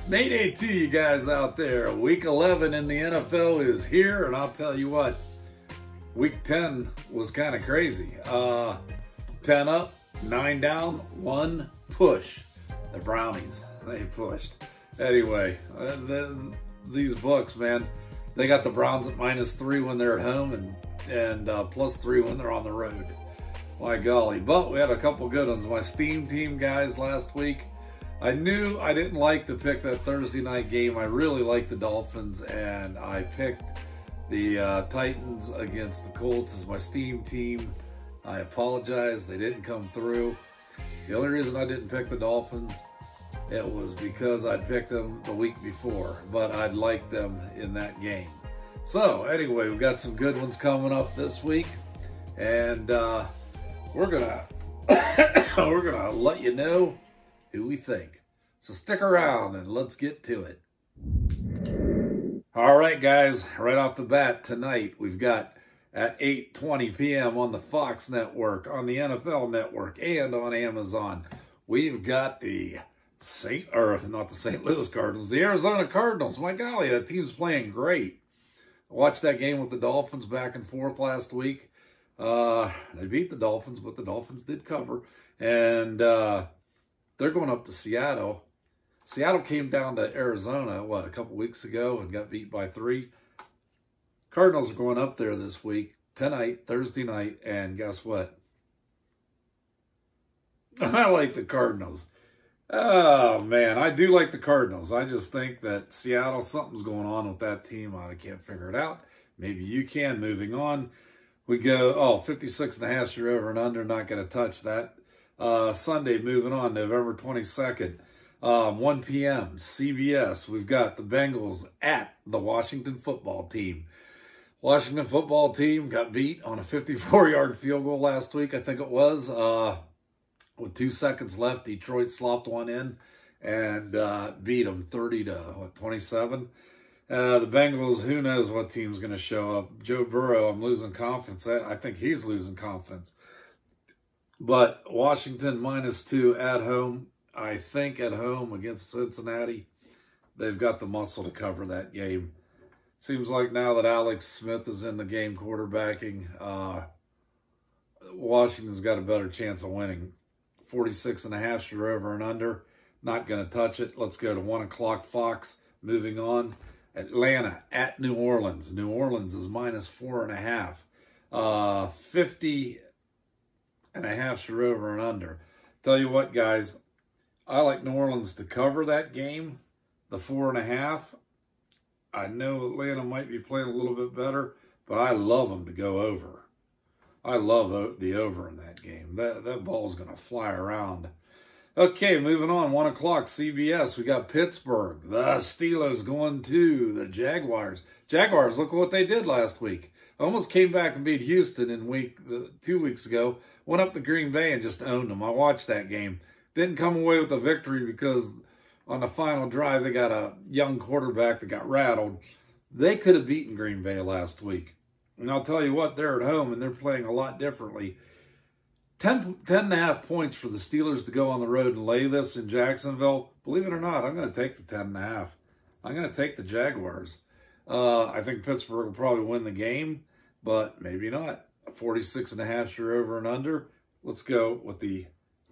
Mayday to you guys out there. Week 11 in the NFL is here, and I'll tell you what, Week 10 was kind of crazy. 10 up, 9 down, 1 push. The Brownies, they pushed. Anyway, these books, man, they got the Browns at -3 when they're at home and +3 when they're on the road. My golly. But we had a couple good ones. My Steam team guys last week, I knew I didn't like to pick that Thursday night game. I really like the Dolphins, and I picked the Titans against the Colts as my Steam team. I apologize. They didn't come through. The only reason I didn't pick the Dolphins, it was because I'd picked them the week before, but I'd liked them in that game. So anyway, we've got some good ones coming up this week, and we're gonna let you know who we think. So stick around and let's get to it. All right, guys, right off the bat tonight, we've got at 8:20 p.m. on the Fox Network, on the NFL Network, and on Amazon, we've got the not the St. Louis Cardinals, the Arizona Cardinals. My golly, that team's playing great. I watched that game with the Dolphins back and forth last week. They beat the Dolphins, but the Dolphins did cover. And they're going up to Seattle. Seattle came down to Arizona, a couple weeks ago and got beat by 3. Cardinals are going up there this week, tonight, Thursday night, and guess what? I like the Cardinals. Oh, man, I do like the Cardinals. I just think that Seattle, something's going on with that team. I can't figure it out. Maybe you can. Moving on. We go, 56.5 your over and under. Not going to touch that. Sunday, moving on, November 22nd, 1 p.m., CBS. We've got the Bengals at the Washington football team. Washington football team got beat on a 54-yard field goal last week, I think it was. With 2 seconds left, Detroit slopped one in and beat them 30-27. The Bengals, who knows what team's going to show up. Joe Burrow, I'm losing confidence. I think he's losing confidence. But Washington -2 at home. I think at home against Cincinnati, they've got the muscle to cover that game. Seems like now that Alex Smith is in the game quarterbacking, Washington's got a better chance of winning. 46.5 your over and under. Not going to touch it. Let's go to 1 o'clock Fox. Moving on. Atlanta at New Orleans. New Orleans is -4.5. 50.5 your over and under. Tell you what, guys, I like New Orleans to cover that game, the 4.5. I know Atlanta might be playing a little bit better, but I love them to go over. I love the over in that game. That ball's going to fly around. Okay, moving on. 1 o'clock, CBS. We got Pittsburgh. The Steelers going to the Jaguars. Jaguars, look what they did last week. Almost came back and beat Houston in 2 weeks ago. Went up to Green Bay and just owned them. I watched that game. Didn't come away with a victory because on the final drive, they got a young quarterback that got rattled. They could have beaten Green Bay last week. And I'll tell you what, they're at home and they're playing a lot differently. 10.5 points for the Steelers to go on the road and lay this in Jacksonville. Believe it or not, I'm going to take the 10.5. I'm going to take the Jaguars. I think Pittsburgh will probably win the game, but maybe not. 46.5 your over and under. Let's go with the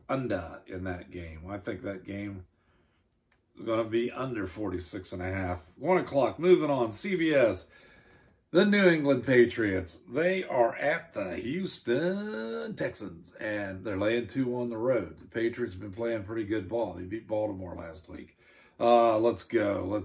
under in that game. I think that game is going to be under 46.5. 1 o'clock, moving on, CBS. The New England Patriots, they are at the Houston Texans, and they're laying 2 on the road. The Patriots have been playing pretty good ball. They beat Baltimore last week. Let's go.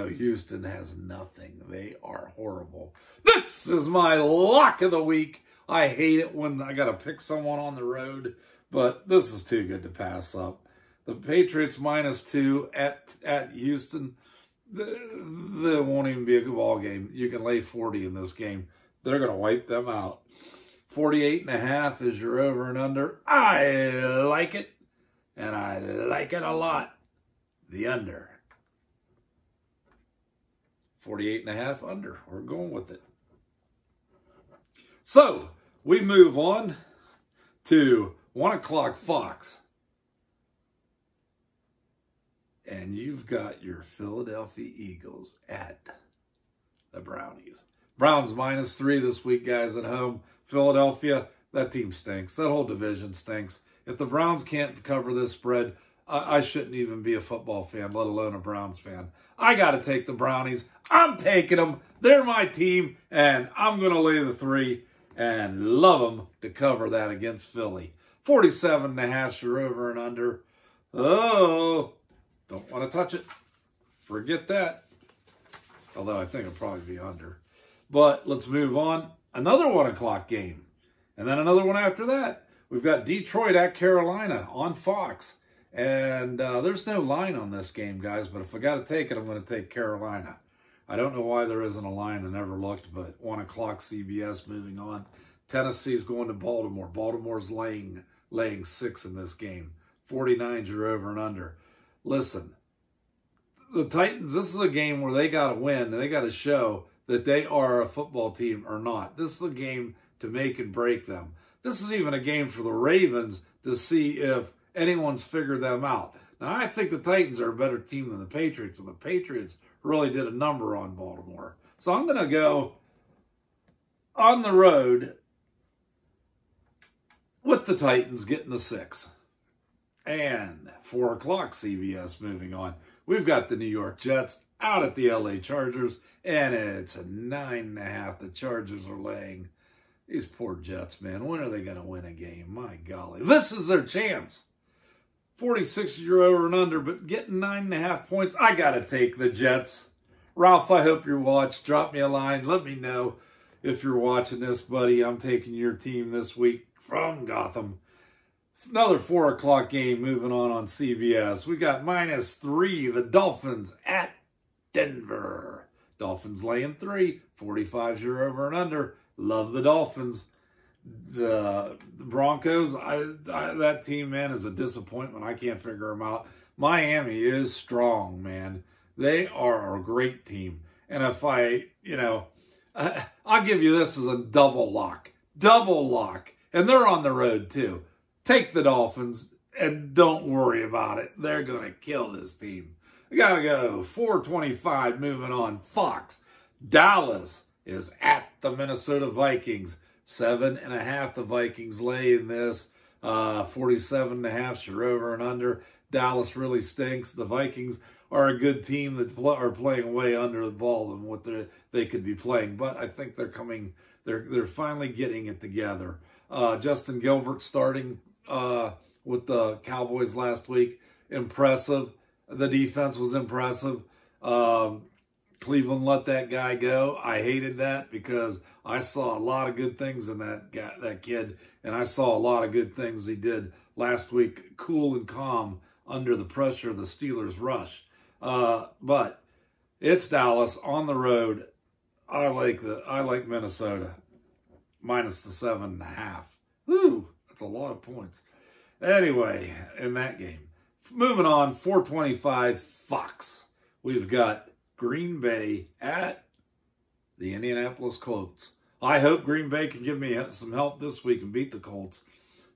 Houston has nothing. They are horrible. This is my lock of the week. I hate it when I got to pick someone on the road, but this is too good to pass up. The Patriots -2 at Houston. There won't even be a good ball game. You can lay 40 in this game. They're going to wipe them out. 48.5 is your over and under. I like it, and I like it a lot. The under. 48.5 under. We're going with it. So, we move on to 1 o'clock Fox. And you've got your Philadelphia Eagles at the Brownies. Browns -3 this week, guys, at home. Philadelphia, that team stinks. That whole division stinks. If the Browns can't cover this spread, I shouldn't even be a football fan, let alone a Browns fan. I got to take the Brownies. I'm taking them. They're my team, and I'm going to lay the 3 and love them to cover that against Philly. 47.5 your over and under. Oh, don't want to touch it. Forget that. Although I think it'll probably be under. But let's move on. Another 1 o'clock game. And then another one after that. We've got Detroit at Carolina on Fox. And there's no line on this game, guys. But if I got to take it, I'm going to take Carolina. I don't know why there isn't a line. I never looked. But 1 o'clock CBS moving on. Tennessee's going to Baltimore. Baltimore's laying 6 in this game. 49's your over and under. Listen, the Titans, this is a game where they got to win. They got to show that they are a football team or not. This is a game to make and break them. This is even a game for the Ravens to see if anyone's figured them out. Now, I think the Titans are a better team than the Patriots, and the Patriots really did a number on Baltimore. So I'm going to go on the road with the Titans getting the 6. And 4 o'clock CBS moving on. We've got the New York Jets out at the LA Chargers, and it's a 9.5. The Chargers are laying. These poor Jets, man. When are they going to win a game? My golly. This is their chance. 46 is your over and under, but getting 9.5 points, I got to take the Jets. Ralph, I hope you're watching. Drop me a line. Let me know if you're watching this, buddy. I'm taking your team this week from Gotham. Another 4 o'clock game moving on CBS. We got -3, the Dolphins at Denver. Dolphins laying 3. 45's your over and under. Love the Dolphins. The Broncos, that team, man, is a disappointment. I can't figure them out. Miami is strong, man. They are a great team. And if I'll give you this as a double lock. Double lock. And they're on the road, too. Take the Dolphins and don't worry about it. They're going to kill this team. We got to go. 4:25 moving on. Fox. Dallas is at the Minnesota Vikings. 7.5 the Vikings lay in this. 47.5 your over and under. Dallas really stinks. The Vikings are a good team that are playing way under the ball than what they could be playing. But I think they're coming. They're finally getting it together. Justin Gilbert starting with the Cowboys last week. Impressive. The defense was impressive. Cleveland let that guy go. I hated that because I saw a lot of good things in that kid, and I saw a lot of good things he did last week, cool and calm under the pressure of the Steelers' rush. But it's Dallas on the road. I like Minnesota minus the 7.5. Woo, that's a lot of points. Anyway, in that game. Moving on, 4:25 Fox. We've got Green Bay at the Indianapolis Colts. I hope Green Bay can give me some help this week and beat the Colts.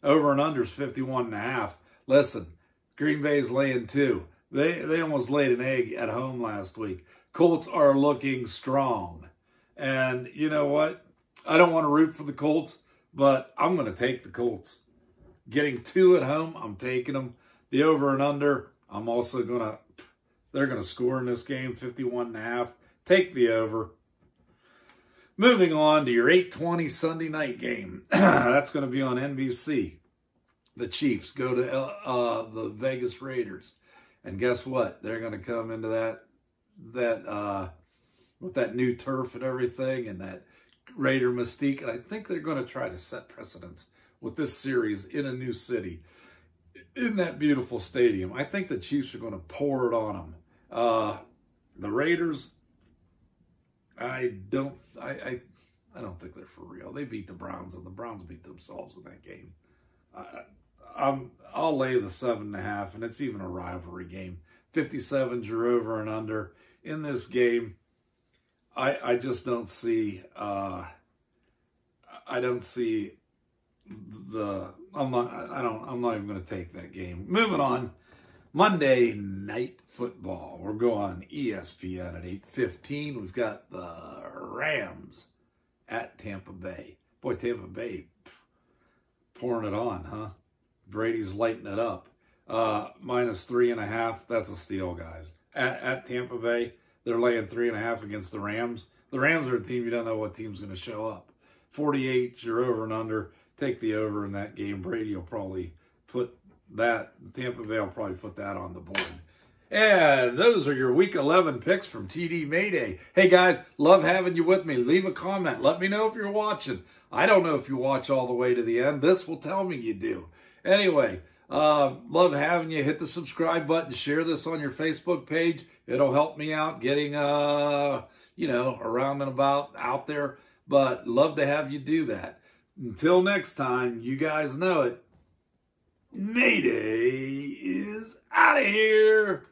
Over and under is 51.5. Listen, Green Bay's laying 2. They almost laid an egg at home last week. Colts are looking strong. And you know what? I don't want to root for the Colts, but I'm going to take the Colts. Getting 2 at home, I'm taking them. The over and under, I'm also going to, they're going to score in this game, 51.5. Take the over. Moving on to your 8:20 Sunday night game. That's going to be on NBC. The Chiefs go to the Vegas Raiders. And guess what? They're going to come into that with that new turf and everything and that Raider mystique. And I think they're going to try to set precedents with this series in a new city, in that beautiful stadium. I think the Chiefs are going to pour it on them. The Raiders, I don't think they're for real. They beat the Browns, and the Browns beat themselves in that game. I'll lay the 7.5, and it's even a rivalry game. 57's your over and under in this game. I just don't see. I don't see I'm not even going to take that game. Moving on, Monday Night football. We're going ESPN at 8:15. We've got the Rams at Tampa Bay. Boy, Tampa Bay pouring it on, huh? Brady's lighting it up. -3.5. That's a steal, guys. At Tampa Bay, they're laying 3.5 against the Rams. The Rams are a team you don't know what team's going to show up. 48's your over and under. Take the over in that game. Brady will probably put that. Tampa Bay will probably put that on the board. And those are your Week 11 picks from TD Mayday. Hey, guys, love having you with me. Leave a comment. Let me know if you're watching. I don't know if you watch all the way to the end. This will tell me you do. Anyway, love having you. Hit the subscribe button. Share this on your Facebook page. It'll help me out getting, around and about out there. But love to have you do that. Until next time, you guys know it. Mayday is out of here.